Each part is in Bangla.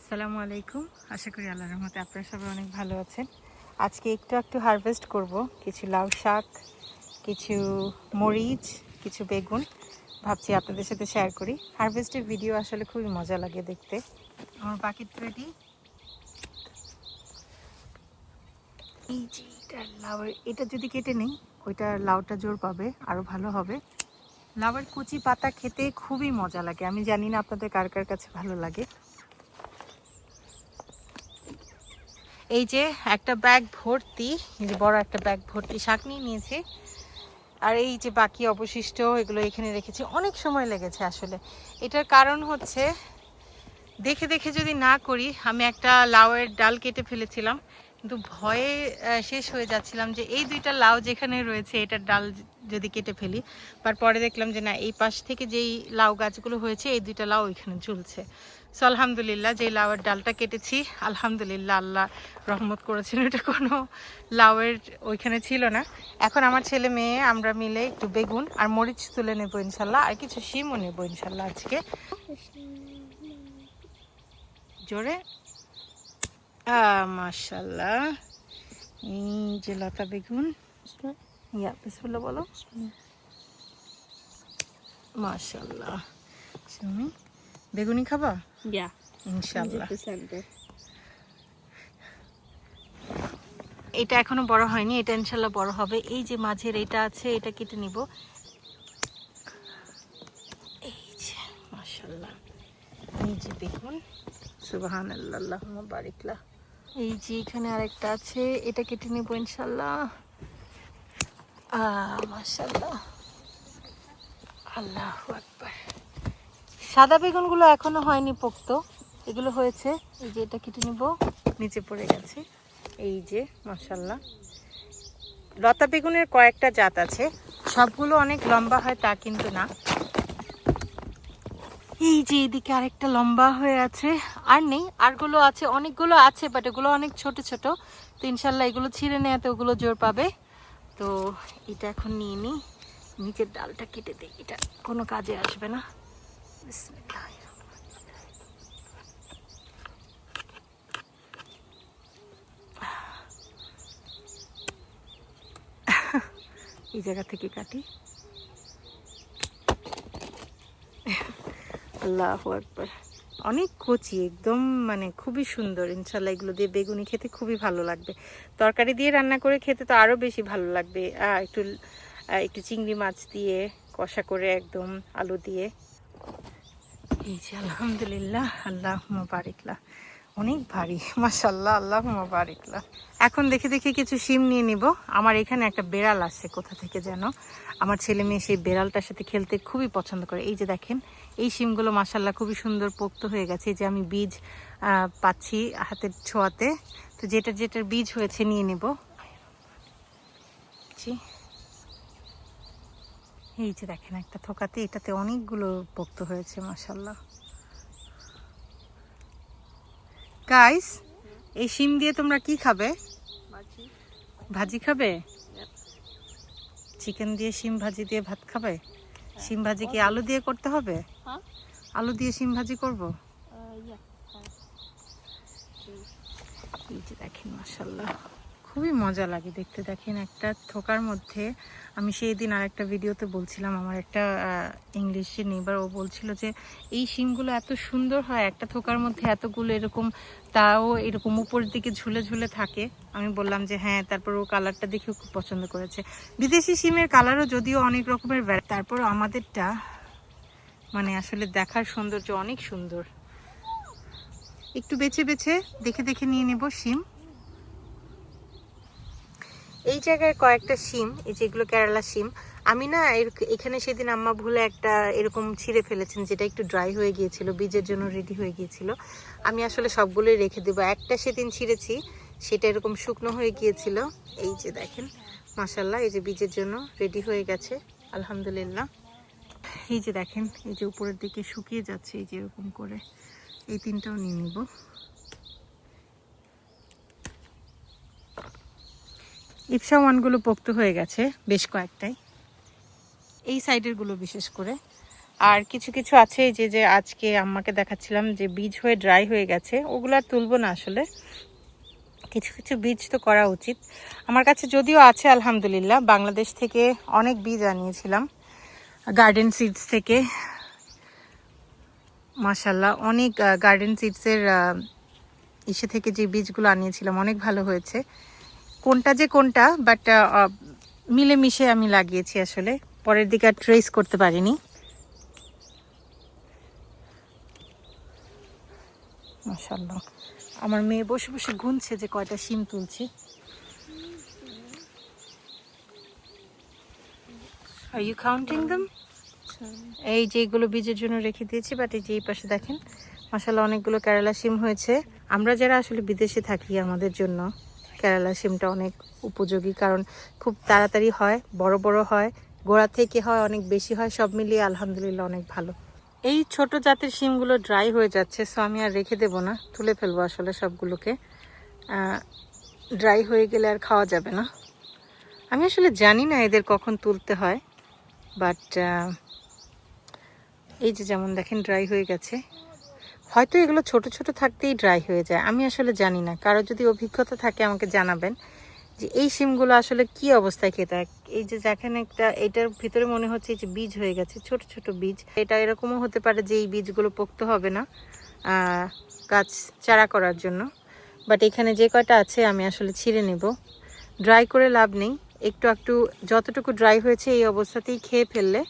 আসসালামু আলাইকুম। আশা করি আল্লাহর রহমতে আপনারা সবাই অনেক ভালো আছেন। আজকে একটু হারভেস্ট করব, কিছু লাউ শাক, কিছু মরিচ, কিছু বেগুন। ভাবছি আপনাদের সাথে শেয়ার করি। হারভেস্টের ভিডিও আসলে খুবই মজা লাগে দেখতে। আমার বাকেট রেডি। এই যে এটা লাউয়ের, এটা যদি কেটে নেই ওইটা লাউটা জোর পাবে, আরও ভালো হবে। লাউয়ের কচি পাতা খেতে খুবই মজা লাগে। আমি জানি না আপনাদের কার কার কাছে ভালো লাগে। এই যে একটা ব্যাগ ভর্তি, এই যে বড় একটা ব্যাগ ভর্তি শাক নিয়ে নিয়েছি। আর এই যে বাকি অবশিষ্ট এগুলো এখানে রেখেছি। অনেক সময় লেগেছে আসলে। এটার কারণ হচ্ছে দেখে দেখে যদি না করি। আমি একটা লাউয়ের ডাল কেটে ফেলেছিলাম, কিন্তু ভয়ে শেষ হয়ে যাচ্ছিলাম যে এই দুইটা লাউ যেখানে রয়েছে এটার ডাল যদি কেটে ফেলি। পরে দেখলাম যে না, এই পাশ থেকে যেই লাউ গাছগুলো হয়েছে এই দুইটা লাউ ওইখানে ঝুলছে। সো আলহামদুলিল্লাহ, যে লাউয়ের ডালটা কেটেছি আলহামদুলিল্লাহ আল্লাহ রহমত করেছেন, এটা কোনো লাউয়ের ওইখানে ছিল না। এখন আমার ছেলে মেয়ে আমরা মিলে একটু বেগুন আর মরিচ তুলে নেবো ইনশাল্লাহ, আর কিছু শিমও নেবো ইনশাল্লাহ আজকে। জোরে মাশাআল্লাহ। এই যে লতা বেগুন, ইয়া বিসমিল্লাহ বলো। মাশাআল্লাহ। তুমি বেগুনি খাবা? Yeah, ইনশাআল্লাহ। 100%. এটা এখনো বড় হয়নি, এটা ইনশাআল্লাহ বড় হবে। এই যে মাঝের এটা আছে, এটা কেটে নিব। এই যে মাশাআল্লাহ, এই যে বেগুন, সুবহানাল্লাহ, আল্লাহুম্মা বারিক লাহ। এই যে এখানে আরেকটা আছে, এটা কেটে নিব ইনশাআল্লাহ। মাশাআল্লাহ, আল্লাহু আকবার। সাদা বেগুনগুলো এখনো হয়নি পোক্ত, এগুলো হয়েছে। এই যে এটা কেটে নিব, নিচে পড়ে গেছে। এই যে মাশাআল্লাহ। লতা বেগুনের কয়েকটা জাত আছে, সবগুলো অনেক লম্বা হয় তা কিন্তু না। এই যে এদিকে আরেকটা লম্বা হয়ে আছে, আর নেই, আরগুলো আছে, অনেকগুলো আছে, বাট এগুলো অনেক ছোট ছোট। তো ইনশাল্লাহ এগুলো ছিঁড়ে নেওয়াতে ওগুলো জোর পাবে। তো এটা এখন নিয়ে নিই, নিচের ডালটা কেটে দিই, এটা কোনো কাজে আসবে না। বিসমিল্লাহ। এই জায়গা থেকে কাটি। আল্লাহু আকবার। অনেক কচি একদম, মানে খুবই সুন্দর। ইনশাল্লাহ এগুলো দিয়ে বেগুনি খেতে খুবই ভালো লাগবে। তরকারি দিয়ে রান্না করে খেতে তো আরও বেশি ভালো লাগবে। একটু একটু চিংড়ি মাছ দিয়ে কষা করে একদম আলু দিয়ে। এই যে আলহামদুলিল্লাহ, আল্লাহুম্মা বারিক লাহ। অনেক ভারী মাশাআল্লাহ, আল্লাহুম্মা বারিক লাহ। এখন দেখে দেখে কিছু শিম নিয়ে নিব। আমার এখানে একটা বেড়াল আসছে কোথা থেকে যেন। আমার ছেলে মেয়ে সেই বেড়ালটার সাথে খেলতে খুবই পছন্দ করে। এই যে দেখেন, এই শিমগুলো মাশাআল্লাহ খুবই সুন্দর পোক্ত হয়ে গেছে। এই যে আমি বীজ পাচ্ছি হাতের ছোঁয়াতে। তো যেটার বীজ হয়েছে নিয়ে নেব। এই যে দেখেন একটা থোকাতে, এটাতে অনেকগুলো পোক্ত হয়েছে মাশাআল্লাহ। গাইস, এই শিম দিয়ে তোমরা কি খাবে? ভাজি খাবে? চিকেন দিয়ে শিম ভাজি দিয়ে ভাত খাবে? শিম ভাজি কি আলু দিয়ে করতে হবে? আলু দিয়ে শিম ভাজি করব। এই যে দেখেন মাশাআল্লাহ, খুবই মজা লাগে দেখতে। দেখেন একটা থোকার মধ্যে, আমি সেই দিন আরেকটা ভিডিওতে বলছিলাম, আমার একটা ইংলিশে নেইবার ও বলছিল যে এই শিমগুলো এত সুন্দর হয় একটা থোকার মধ্যে এতগুলো এরকম, তাও এরকম উপরের দিকে ঝুলে ঝুলে থাকে। আমি বললাম যে হ্যাঁ, তারপর ও কালারটা দেখেও খুব পছন্দ করেছে। বিদেশি শিমের কালারও যদিও অনেক রকমের, তারপর আমাদেরটা মানে আসলে দেখার সৌন্দর্য অনেক সুন্দর। একটু বেছে বেছে দেখে দেখে নিয়ে নেব শিম। এই জায়গায় কয়েকটা শিম, এই যেগুলো কেরালা শিম, আমি না এখানে সেদিন আম্মা ভুলে একটা এরকম ছিঁড়ে ফেলেছেন, যেটা একটু ড্রাই হয়ে গিয়েছিল, বীজের জন্য রেডি হয়ে গিয়েছিল। আমি আসলে সবগুলোই রেখে দেবো। একটা সেদিন ছিঁড়েছি, সেটা এরকম শুকনো হয়ে গিয়েছিল। এই যে দেখেন মাশাআল্লাহ, এই যে বীজের জন্য রেডি হয়ে গেছে আলহামদুলিল্লাহ। এই যে দেখেন, এই যে উপরের দিকে শুকিয়ে যাচ্ছে, এই যে এরকম করে। এই তিনটাও নিয়ে নিব। ইপসা ওয়ানগুলো পোক্ত হয়ে গেছে বেশ কয়েকটাই, এই সাইডের গুলো বিশেষ করে। আর কিছু কিছু আছে যে যে আজকে আম্মাকে দেখাচ্ছিলাম যে বীজ হয়ে ড্রাই হয়ে গেছে, ওগুলো আর তুলবো না আসলে। কিছু কিছু বীজ তো করা উচিত। আমার কাছে যদিও আছে আলহামদুলিল্লাহ, বাংলাদেশ থেকে অনেক বীজ আনিয়েছিলাম গার্ডেন সিডস থেকে, মাশাল্লাহ অনেক গার্ডেন সিডসের ইসে থেকে যে বীজগুলো আনিয়েছিলাম অনেক ভালো হয়েছে। কোনটা যে কোনটা, বাট মিলেমিশে আমি লাগিয়েছি আসলে, পরের দিকে আর ট্রেস করতে পারিনি। মাশাআল্লাহ, আমার মেয়ে বসে বসে গুনছে যে কয়টা শিম তুলছি। Are you counting them? এই যে এগুলো বীজের জন্য রেখে দিয়েছি, বাট এই যে এই পাশে দেখেন মাশাআল্লাহ অনেকগুলো কেরালা শিম হয়েছে। আমরা যারা আসলে বিদেশে থাকি আমাদের জন্য কেরালা শিমটা অনেক উপযোগী, কারণ খুব তাড়াতাড়ি হয়, বড় বড় হয়, গোড়া থেকে হয়, অনেক বেশি হয়, সব মিলিয়ে আলহামদুলিল্লাহ অনেক ভালো। এই ছোট জাতের শিমগুলো ড্রাই হয়ে যাচ্ছে, সো আমি আর রেখে দেবো না, তুলে ফেলবো আসলে সবগুলোকে। ড্রাই হয়ে গেলে আর খাওয়া যাবে না। আমি আসলে জানি না এদের কখন তুলতে হয়, বাট এই যে যেমন দেখেন ড্রাই হয়ে গেছে। হয়তো এগুলো ছোট ছোট থাকতেই ড্রাই হয়ে যায়, আমি আসলে জানি না। কারো যদি অভিজ্ঞতা থাকে আমাকে জানাবেন যে এই শিমগুলো আসলে কি অবস্থায় খেতে হয়। এই যে দেখেন একটা, এটার ভিতরে মনে হচ্ছে যে বীজ হয়ে গেছে, ছোট ছোট বীজ। এটা এরকমও হতে পারে যে এই বীজগুলো পোক্ত হবে না গাছ চারা করার জন্য, বাট এখানে যে কয়টা আছে আমি আসলে ছিঁড়ে নেব। ড্রাই করে লাভ নেই, একটু একটু যতটুকু ড্রাই হয়েছে এই অবস্থাতেই খেয়ে ফেললে।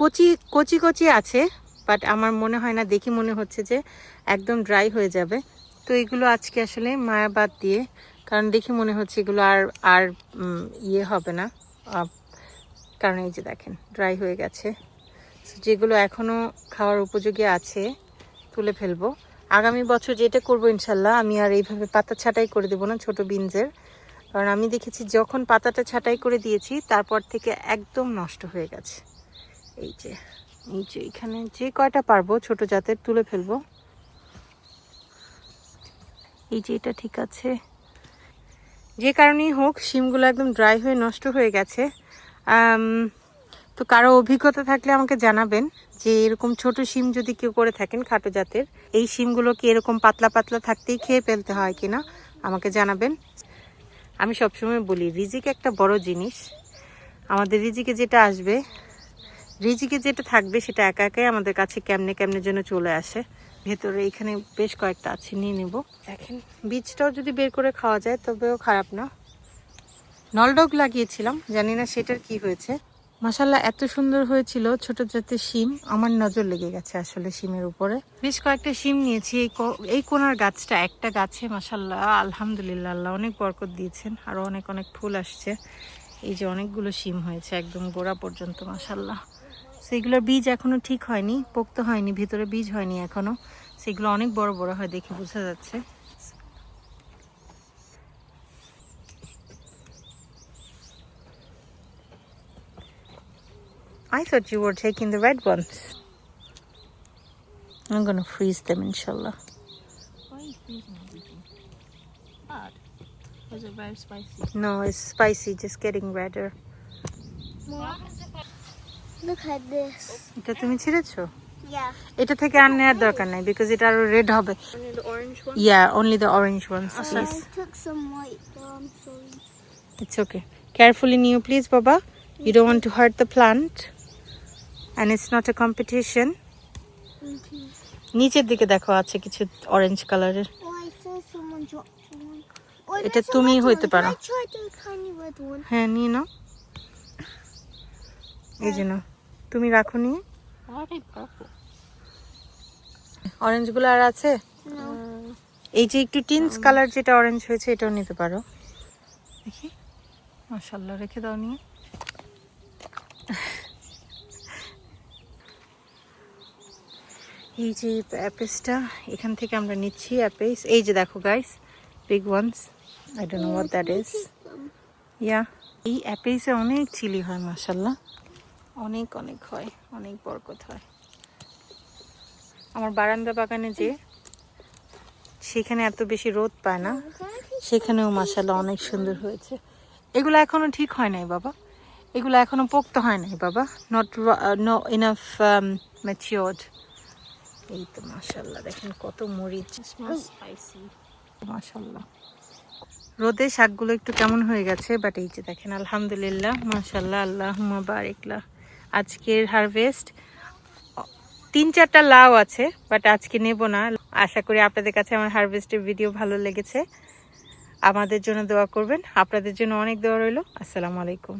কচি কচি কচি আছে, বাট আমার মনে হয় না, দেখি মনে হচ্ছে যে একদম ড্রাই হয়ে যাবে। তো এগুলো আজকে আসলে মায়াবাদ দিয়ে, কারণ দেখি মনে হচ্ছে এগুলো আর আর ইয়ে হবে না, কারণ এই যে দেখেন ড্রাই হয়ে গেছে। যেগুলো এখনও খাওয়ার উপযোগী আছে তুলে ফেলবো। আগামী বছর যেটা করব ইনশাল্লাহ, আমি আর এইভাবে পাতা ছাঁটাই করে দেবো না ছোট বিনসের, কারণ আমি দেখেছি যখন পাতাটা ছাঁটাই করে দিয়েছি তারপর থেকে একদম নষ্ট হয়ে গেছে। এই যে এখানে যে কয়টা পারবো ছোট জাতের তুলে ফেলবো। এই যে এটা ঠিক আছে, যে কারণেই হোক শিমগুলো একদম ড্রাই হয়ে নষ্ট হয়ে গেছে। তো কারো অভিজ্ঞতা থাকলে আমাকে জানাবেন যে এরকম ছোট শিম যদি কেউ করে থাকেন খাটো জাতের, এই শিমগুলো কি এরকম পাতলা পাতলা থাকতেই খেয়ে ফেলতে হয় কিনা আমাকে জানাবেন। আমি সবসময় বলি রিজিক একটা বড় জিনিস, আমাদের রিজিকে যেটা আসবে, রিজিকে যেটা থাকবে সেটা একা একাই আমাদের কাছে কেমনে কেমনে যেন চলে আসে। ভেতরে এখানে বেশ কয়েকটা আছে, নিয়ে নেব। দেখেন বীজটাও যদি বের করে খাওয়া যায় তবেও খারাপ না। নলডগ লাগিয়েছিলাম, জানি না সেটার কি হয়েছে। মাশাআল্লাহ এত সুন্দর হয়েছিল ছোট জাতের শিম, আমার নজর লেগে গেছে আসলে শিমের উপরে। বেশ কয়েকটা শিম নিয়েছি। এই কোনার গাছটা, একটা গাছে মাশাআল্লাহ আলহামদুলিল্লাহ আল্লাহ অনেক বরকত দিয়েছেন, আরো অনেক অনেক ফুল আসছে। এই যে অনেকগুলো শিম হয়েছে একদম গোড়া পর্যন্ত মাশাআল্লাহ। সেগুলোর বীজ এখনো ঠিক হয়নি, পোক্ত হয়নি, ভিতরে বীজ হয়নি এখনো। সেগুলো অনেক বড় বড় হয়, দেখে বোঝা যাচ্ছে। I thought you were taking the red ones. I'm gonna freeze them inshallah. Why are you freezing everything? Hard. Was it very spicy? No, it's spicy, just getting redder. Look at this. এটা তুমি ছিঁড়েছো? Yeah. এটা থেকে আর নেওয়ার দরকার নাই, বিকজ এটা আরো রেড হবে। Only the orange one? Yeah, only the orange ones, I please. took some white, but I'm sorry. It's okay. Carefully Neo, please Baba. You don't want to hurt the plant. And it's not a competition. নিচের দিকে দেখো আছে কিছু অরেঞ্জ কালারের। Oh, I saw someone drop one. Oh, এটা there's a তুমি red হইতে one. পারো। I tried the tiny red one. হ্যাঁ নিয়ে নাও, এই যে নাও, তুমি রাখো নিয়ে। Why are they purple? Orange গুলো আর আছে? No. এই যে একটু টিন্স কালার যেটা অরেঞ্জ হয়েছে এটাও নিতে পারো। দেখি, মাশাআল্লাহ, রেখে দাও নিয়ে। এই যে অ্যাপেসটা এখান থেকে আমরা নিচ্ছি অ্যাপেস। এই যে দেখো guys, big ones, I don't know what that is. Yeah, এই অ্যাপেসে অনেক চিলি হয় মাশাআল্লাহ, অনেক অনেক হয়, অনেক বরকত হয়। আমার বারান্দা বাগানে যে, সেখানে এত বেশি রোদ পায় না, সেখানেও মাশাআল্লাহ অনেক সুন্দর হয়েছে। এগুলো এখনো ঠিক হয় নাই বাবা, এগুলো এখনো পোক্ত হয় নাই বাবা, নট নো ইনাফ ম্যাচিওরড। এই তো মাশাআল্লাহ দেখেন কত মরিচ, It smells spicy. মাশাআল্লাহ। রোদে শাকগুলো একটু কেমন হয়ে গেছে, বাট এই যে দেখেন আলহামদুলিল্লাহ মাশাআল্লাহ আল্লাহুম্মা বারিকলা। আজকের হারভেস্ট 3-4টা লাউ আছে, বাট আজকে নেব না। আশা করি আপনাদের কাছে আমার হারভেস্টের ভিডিও ভালো লেগেছে। আমাদের জন্য দোয়া করবেন, আপনাদের জন্য অনেক দোয়া রইল। আসসালামু আলাইকুম।